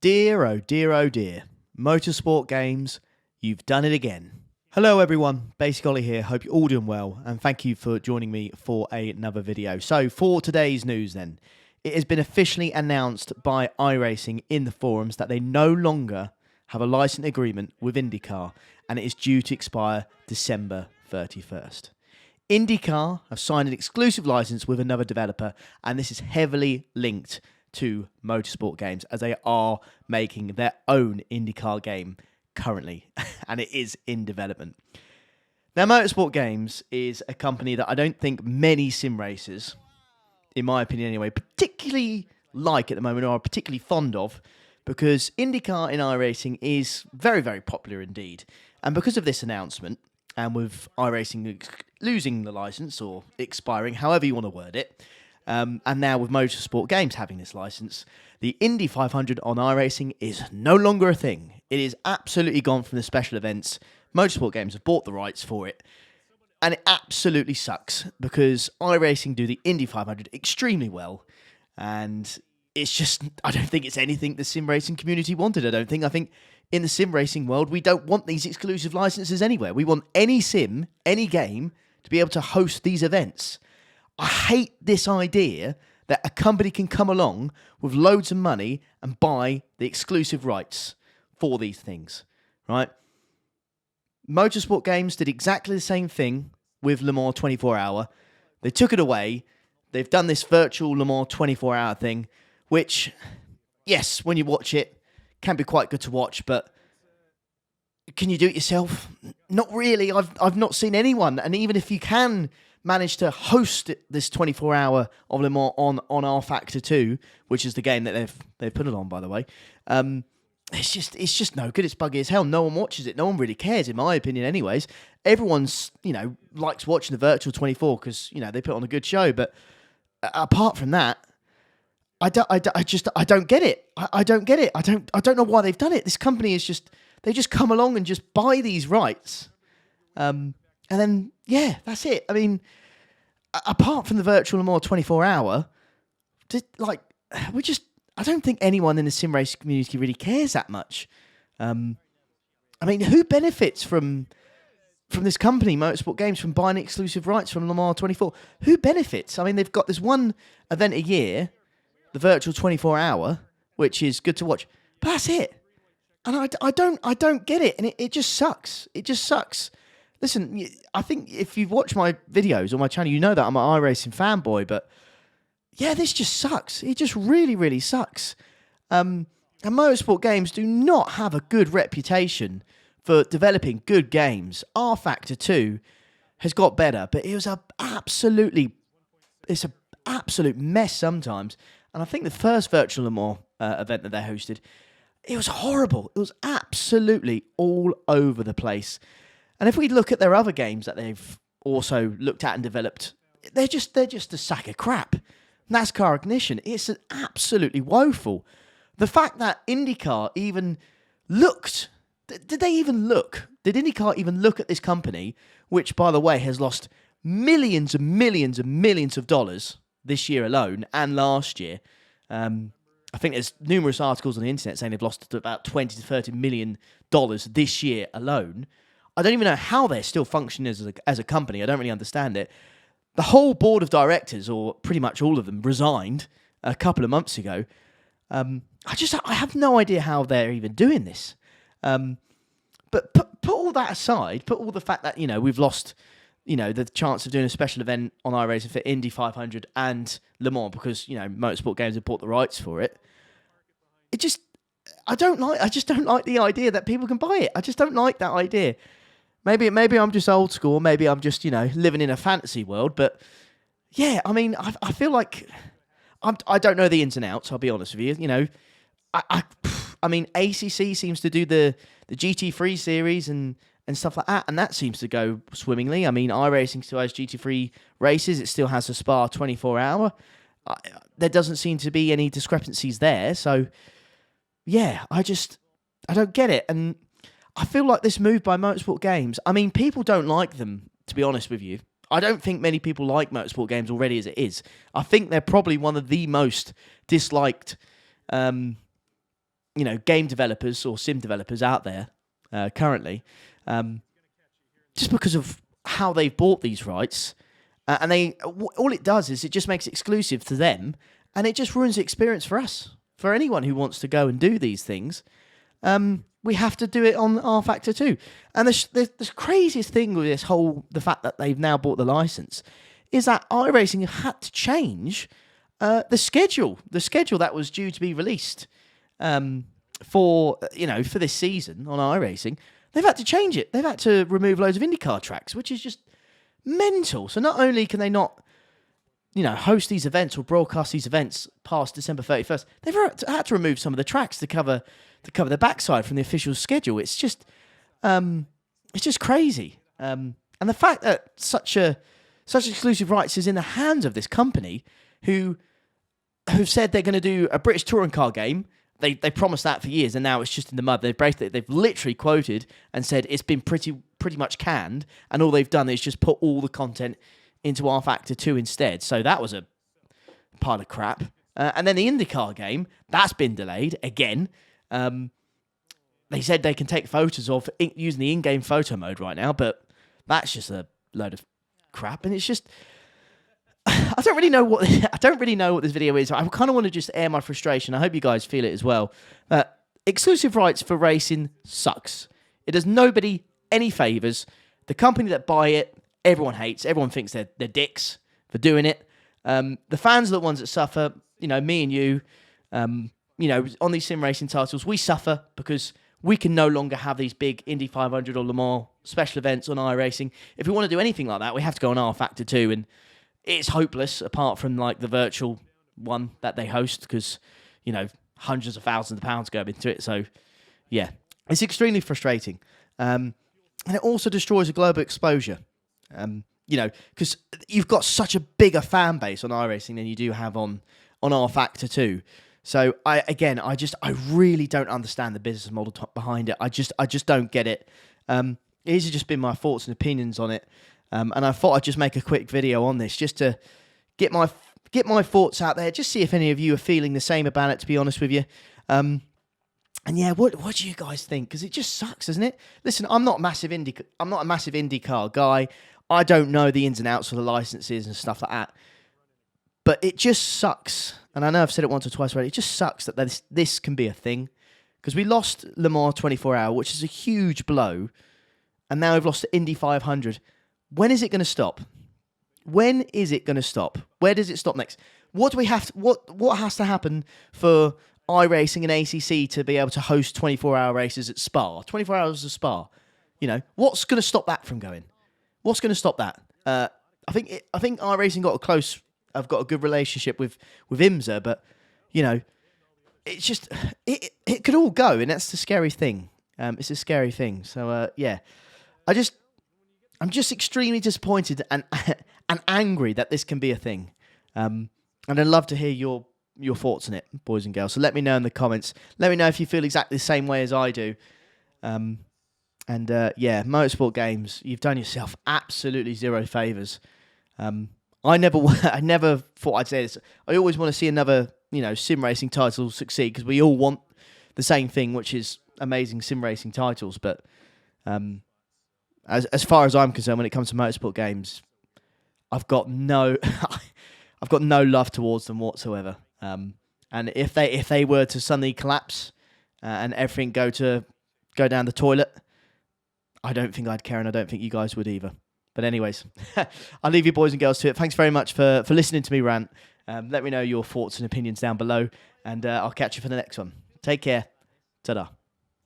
Dear, oh dear, oh dear. Motorsport games, you've done it again. Hello everyone, Basic Ollie here. Hope you're all doing well, and thank you for joining me for another video. So, for today's news then, it has been officially announced by iRacing in the forums that they no longer have a license agreement with IndyCar, and it is due to expire December 31st. IndyCar have signed an exclusive license with another developer, and this is heavily linked to motorsport games as they are making their own IndyCar game currently, and it is in development. Now, Motorsport Games is a company that I don't think many sim racers, in my opinion anyway, particularly like at the moment or are particularly fond of, because IndyCar in iRacing is very, very popular indeed. And because of this announcement, and with iRacing losing the license or expiring, however you want to word it, and now with Motorsport Games having this license, the Indy 500 on iRacing is no longer a thing. It is absolutely gone from the special events. Motorsport Games have bought the rights for it, and it absolutely sucks because iRacing do the Indy 500 extremely well, and it's just, I don't think it's anything the sim racing community wanted. I think in the sim racing world, we don't want these exclusive licenses anywhere. We want any sim, any game, to be able to host these events. I hate this idea that a company can come along with loads of money and buy the exclusive rights for these things, right? Motorsport Games did exactly the same thing with Le Mans 24 Hour. They took it away. They've done this virtual Le Mans 24 Hour thing, which, yes, when you watch it, can be quite good to watch, but can you do it yourself? Not really. I've not seen anyone, and even if you can manage to host this 24-hour of Le Mans on R-Factor 2, which is the game that they've put it on, by the way. It's just no good. It's buggy as hell. No one watches it. No one really cares, in my opinion, anyways. Everyone's, likes watching the virtual 24 because, they put on a good show. But apart from that, I don't get it. I don't get it. I don't know why they've done it. This company is they just come along and just buy these rights. And then, yeah, that's it. I mean, apart from the virtual Le Mans 24 hour, I don't think anyone in the sim race community really cares that much. I mean, who benefits from this company, Motorsport Games, from buying exclusive rights from Le Mans 24? Who benefits? I mean, they've got this one event a year, the virtual 24 hour, which is good to watch, but that's it. And I don't get it, and it just sucks. It just sucks. Listen, I think if you've watched my videos on my channel, you know that I'm an iRacing fanboy, but yeah, this just sucks. It just really, really sucks. And Motorsport Games do not have a good reputation for developing good games. R-Factor 2 has got better, but it's an absolute mess sometimes. And I think the first virtual Le Mans event that they hosted, it was horrible. It was absolutely all over the place. And if we look at their other games that they've also looked at and developed, they're just a sack of crap. NASCAR Ignition, it's absolutely woeful. The fact that IndyCar even looked, did they even look? Did IndyCar even look at this company, which, by the way, has lost millions and millions and millions of dollars this year alone and last year? I think there's numerous articles on the internet saying they've lost about $20 to $30 million this year alone. I don't even know how they're still functioning as a company. I don't really understand it. The whole board of directors, or pretty much all of them, resigned a couple of months ago. I have no idea how they're even doing this. But put all that aside, put all the fact that, we've lost, the chance of doing a special event on iRacing for Indy 500 and Le Mans because, Motorsport Games have bought the rights for it. I just don't like the idea that people can buy it. I just don't like that idea. Maybe I'm just old school. Maybe I'm just, living in a fantasy world. But yeah, I mean, I feel like I don't know the ins and outs. I'll be honest with you. I mean, ACC seems to do the GT3 series and stuff like that, and that seems to go swimmingly. I mean, iRacing still has GT3 races. It still has a Spa 24 hour. There doesn't seem to be any discrepancies there. So yeah, I don't get it. And I feel like this move by Motorsport Games, I mean, people don't like them, to be honest with you. I don't think many people like Motorsport Games already as it is. I think they're probably one of the most disliked game developers or sim developers out there currently, just because of how they've bought these rights, and all it does is it just makes it exclusive to them, and it just ruins the experience for us, for anyone who wants to go and do these things. We have to do it on R Factor 2. And the craziest thing with the fact that they've now bought the license, is that iRacing have had to change the schedule that was due to be released for this season on iRacing. They've had to change it. They've had to remove loads of IndyCar tracks, which is just mental. So not only can they not, host these events or broadcast these events past December 31st, they've had to remove some of the tracks to cover the backside from the official schedule. It's just crazy. And the fact that such exclusive rights is in the hands of this company who've said they're going to do a British touring car game. They promised that for years, and now it's just in the mud. They've literally quoted and said it's been pretty much canned, and all they've done is just put all the content into R Factor 2 instead. So that was a pile of crap. And then the IndyCar game, that's been delayed again. They said they can take photos of using the in-game photo mode right now, but that's just a load of crap, and it's just I don't really know what this video is. I kind of want to just air my frustration. I hope you guys feel it as well. Exclusive rights for racing sucks. It does nobody any favors. The company that buy it, everyone hates. Everyone thinks they're dicks for doing it. The fans are the ones that suffer. Me and you. On these sim racing titles, we suffer because we can no longer have these big Indy 500 or Le Mans special events on iRacing. If we want to do anything like that, we have to go on R Factor 2, and it's hopeless apart from like the virtual one that they host because, hundreds of thousands of pounds go into it. So, yeah, it's extremely frustrating. And it also destroys a global exposure. Because you've got such a bigger fan base on iRacing than you do have on R Factor 2. So I really don't understand the business model behind it. I just don't get it. These have just been my thoughts and opinions on it. And I thought I'd just make a quick video on this just to get my thoughts out there, just see if any of you are feeling the same about it, to be honest with you. And yeah, what do you guys think? Because it just sucks, doesn't it? Listen, I'm not a massive IndyCar guy. I don't know the ins and outs of the licenses and stuff like that. But it just sucks. And I know I've said it once or twice already. It just sucks that this can be a thing. Because we lost Le Mans 24-hour, which is a huge blow. And now we've lost the Indy 500. When is it going to stop? When is it going to stop? Where does it stop next? What has to happen for iRacing and ACC to be able to host 24-hour races at Spa? 24 hours of Spa. What's going to stop that from going? What's going to stop that? I think iRacing I've got a good relationship with IMSA, but it's just it could all go, and that's the scary thing. It's a scary thing. So yeah, I'm just extremely disappointed and angry that this can be a thing. And I'd love to hear your thoughts on it, boys and girls. So let me know in the comments. Let me know if you feel exactly the same way as I do. Yeah, Motorsport Games, you've done yourself absolutely zero favours. I never thought I'd say this. I always want to see another, sim racing title succeed because we all want the same thing, which is amazing sim racing titles. But as far as I'm concerned, when it comes to Motorsport Games, I've got no love towards them whatsoever. And if they were to suddenly collapse and everything go down the toilet, I don't think I'd care, and I don't think you guys would either. But anyways, I'll leave you boys and girls to it. Thanks very much for listening to me rant. Let me know your thoughts and opinions down below, and I'll catch you for the next one. Take care. Ta-da.